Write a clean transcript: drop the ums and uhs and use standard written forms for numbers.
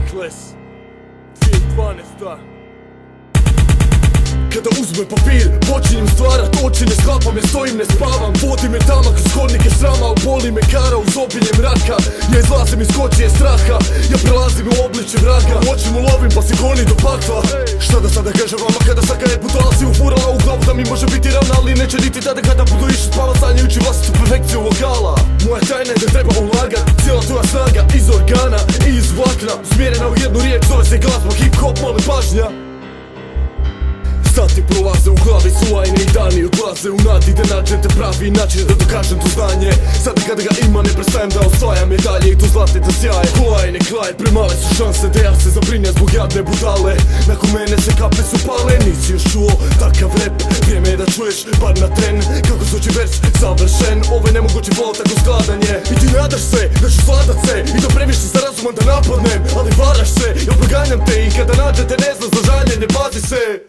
Reckless 2012. Kada uzme papir, počinjem stvarat, oči ne sklapam, ja stojim, ne spavam. Vodi me tama kroz hodnike srama, boli me kara uz opinje mraka. Ja izlazim iz kočije straha, ja prelazim u obličje vraga. Očima lovim pa se goni do pakla. Šta da sada kažem vama kada svaka je budala si ufurala u glavu da mi može biti ravna, ali neće niti tada kada budu išli spava sanjajući vlastitu perfekciju vokala. Moja tajna je da treba ulagat, cijela tvoja snaga iz organa i iz vlakna, usmjerena u jednu riječ, zove se glazba, hip hop, molim pažnja. Sati prolaze u glavi su lajne i dani odlaze u nadi da nađem te pravi način da dokažem to znanje. Sada kada ga ima ne prestajem da osvajam medalje i to zlate da sjaje. Lajne klaje, premale su šanse da ja se zabrinjam zbog jadne budale. Nakon mene se kape su pale, nisi još čuo takav rap. Vrijeme je da čuješ bar na tren kako zvuči vers završen. Ovo je nemoguće flow tako skladanje. I ti nadaš se da ću sladat se i da previše sa razumom da napadnem, ali varaš se, ja proganjam te i kada nađete ne znam za žaljenje, pazi se.